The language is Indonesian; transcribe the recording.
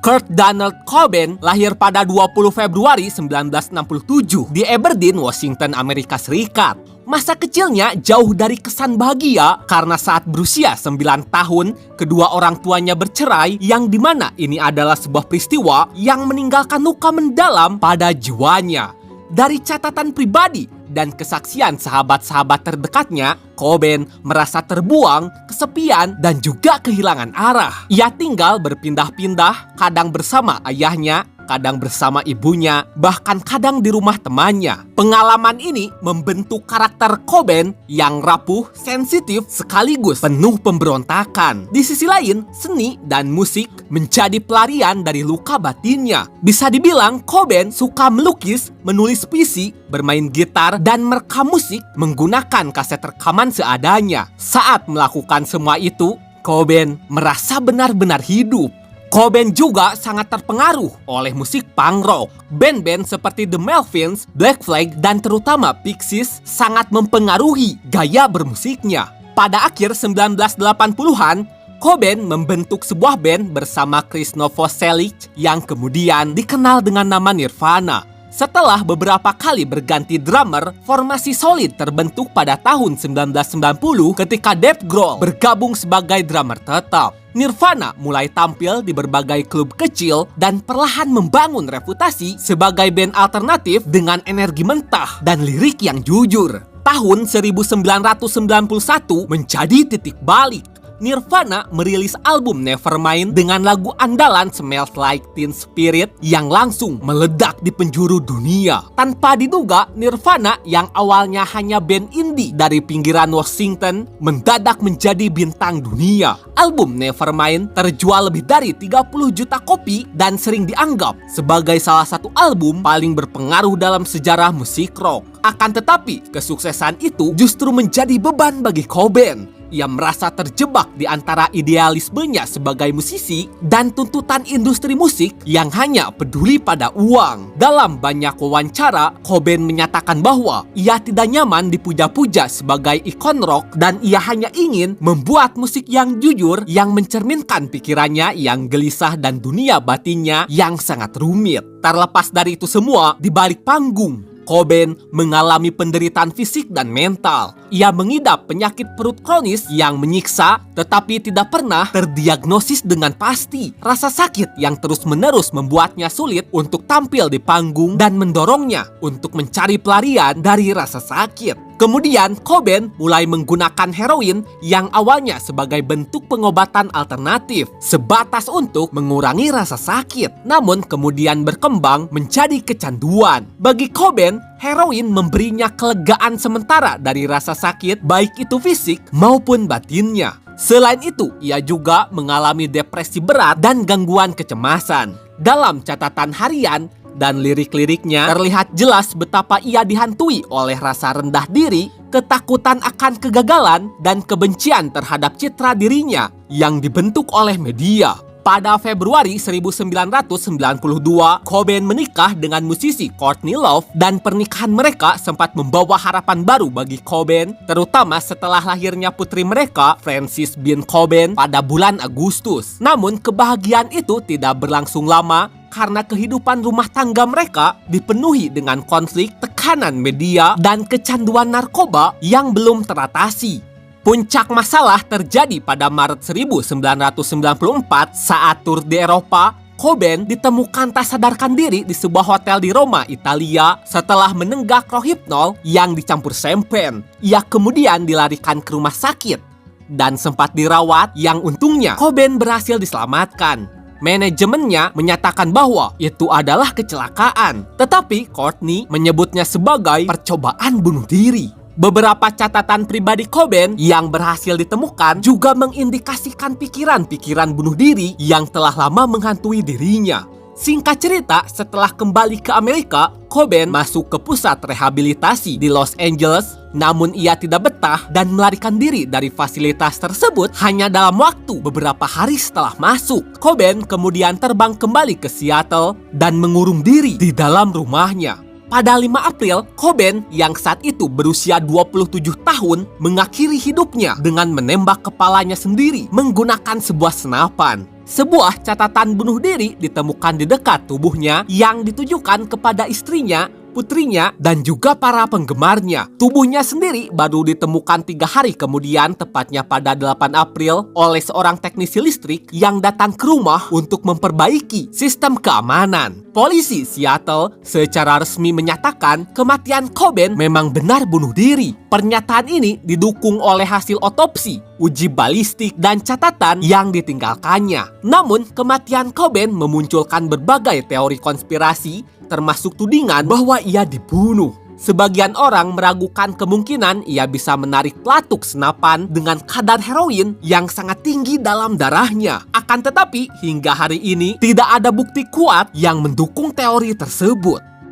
Kurt Donald Cobain lahir pada 20 Februari 1967 di Aberdeen, Washington, Amerika Serikat. Masa kecilnya jauh dari kesan bahagia karena saat berusia 9 tahun, kedua orang tuanya bercerai yang dimana ini adalah sebuah peristiwa yang meninggalkan luka mendalam pada jiwanya. Dari catatan pribadi dan kesaksian sahabat-sahabat terdekatnya, Cobain merasa terbuang, kesepian, dan juga kehilangan arah. Ia tinggal berpindah-pindah, kadang bersama ayahnya, kadang bersama ibunya, bahkan kadang di rumah temannya. Pengalaman ini membentuk karakter Cobain yang rapuh, sensitif, sekaligus penuh pemberontakan. Di sisi lain, seni dan musik menjadi pelarian dari luka batinnya. Bisa dibilang Cobain suka melukis, menulis puisi, bermain gitar, dan merekam musik menggunakan kaset rekaman seadanya. Saat melakukan semua itu, Cobain merasa benar-benar hidup. Cobain juga sangat terpengaruh oleh musik punk rock. Band-band seperti The Melvins, Black Flag, dan terutama Pixies sangat mempengaruhi gaya bermusiknya. Pada akhir 1980-an, Cobain membentuk sebuah band bersama Chris Novoselic yang kemudian dikenal dengan nama Nirvana. Setelah beberapa kali berganti drummer, formasi Solid terbentuk pada tahun 1990 ketika Dave Grohl bergabung sebagai drummer tetap. Nirvana mulai tampil di berbagai klub kecil dan perlahan membangun reputasi sebagai band alternatif dengan energi mentah dan lirik yang jujur. Tahun 1991 menjadi titik balik. Nirvana merilis album Nevermind dengan lagu andalan Smells Like Teen Spirit yang langsung meledak di penjuru dunia. Tanpa diduga, Nirvana yang awalnya hanya band indie dari pinggiran Washington mendadak menjadi bintang dunia. Album Nevermind terjual lebih dari 30 juta kopi dan sering dianggap sebagai salah satu album paling berpengaruh dalam sejarah musik rock. Akan tetapi, kesuksesan itu justru menjadi beban bagi Cobain. Ia merasa terjebak di antara idealismenya sebagai musisi dan tuntutan industri musik yang hanya peduli pada uang. Dalam banyak wawancara, Cobain menyatakan bahwa ia tidak nyaman dipuja-puja sebagai ikon rock dan ia hanya ingin membuat musik yang jujur yang mencerminkan pikirannya yang gelisah dan dunia batinnya yang sangat rumit. Terlepas dari itu semua, di balik panggung, Cobain mengalami penderitaan fisik dan mental. Ia mengidap penyakit perut kronis yang menyiksa tetapi tidak pernah terdiagnosis dengan pasti. Rasa sakit yang terus-menerus membuatnya sulit untuk tampil di panggung dan mendorongnya untuk mencari pelarian dari rasa sakit. Kemudian Cobain mulai menggunakan heroin yang awalnya sebagai bentuk pengobatan alternatif sebatas untuk mengurangi rasa sakit, namun kemudian berkembang menjadi kecanduan. Bagi Cobain, heroin memberinya kelegaan sementara dari rasa sakit baik itu fisik maupun batinnya. Selain itu, ia juga mengalami depresi berat dan gangguan kecemasan. Dalam catatan harian dan lirik-liriknya terlihat jelas betapa ia dihantui oleh rasa rendah diri, ketakutan akan kegagalan, dan kebencian terhadap citra dirinya yang dibentuk oleh media. Pada Februari 1992, Cobain menikah dengan musisi Courtney Love dan pernikahan mereka sempat membawa harapan baru bagi Cobain, terutama setelah lahirnya putri mereka, Frances Bean Cobain, pada bulan Agustus. Namun kebahagiaan itu tidak berlangsung lama karena kehidupan rumah tangga mereka dipenuhi dengan konflik, tekanan media, dan kecanduan narkoba yang belum teratasi. Puncak masalah terjadi pada Maret 1994 saat tur di Eropa. Cobain ditemukan tak sadarkan diri di sebuah hotel di Roma, Italia setelah menenggak rohypnol yang dicampur sempen. Ia kemudian dilarikan ke rumah sakit dan sempat dirawat yang untungnya Cobain berhasil diselamatkan. Manajemennya menyatakan bahwa itu adalah kecelakaan, tetapi Courtney menyebutnya sebagai percobaan bunuh diri. Beberapa catatan pribadi Cobain yang berhasil ditemukan juga mengindikasikan pikiran-pikiran bunuh diri yang telah lama menghantui dirinya. Singkat cerita, setelah kembali ke Amerika, Cobain masuk ke pusat rehabilitasi di Los Angeles. Namun ia tidak betah dan melarikan diri dari fasilitas tersebut hanya dalam waktu beberapa hari setelah masuk. Cobain kemudian terbang kembali ke Seattle dan mengurung diri di dalam rumahnya. Pada 5 April, Cobain yang saat itu berusia 27 tahun mengakhiri hidupnya dengan menembak kepalanya sendiri menggunakan sebuah senapan. Sebuah catatan bunuh diri ditemukan di dekat tubuhnya yang ditujukan kepada istrinya, putrinya, dan juga para penggemarnya. Tubuhnya sendiri baru ditemukan 3 hari kemudian, tepatnya pada 8 April, oleh seorang teknisi listrik yang datang ke rumah untuk memperbaiki sistem keamanan. Polisi Seattle secara resmi menyatakan kematian Cobain memang benar bunuh diri. Pernyataan ini didukung oleh hasil otopsi, uji balistik, dan catatan yang ditinggalkannya. Namun, kematian Cobain memunculkan berbagai teori konspirasi, termasuk tudingan bahwa ia dibunuh. Sebagian orang meragukan kemungkinan ia bisa menarik pelatuk senapan dengan kadar heroin yang sangat tinggi dalam darahnya. Akan tetapi, hingga hari ini tidak ada bukti kuat yang mendukung teori tersebut.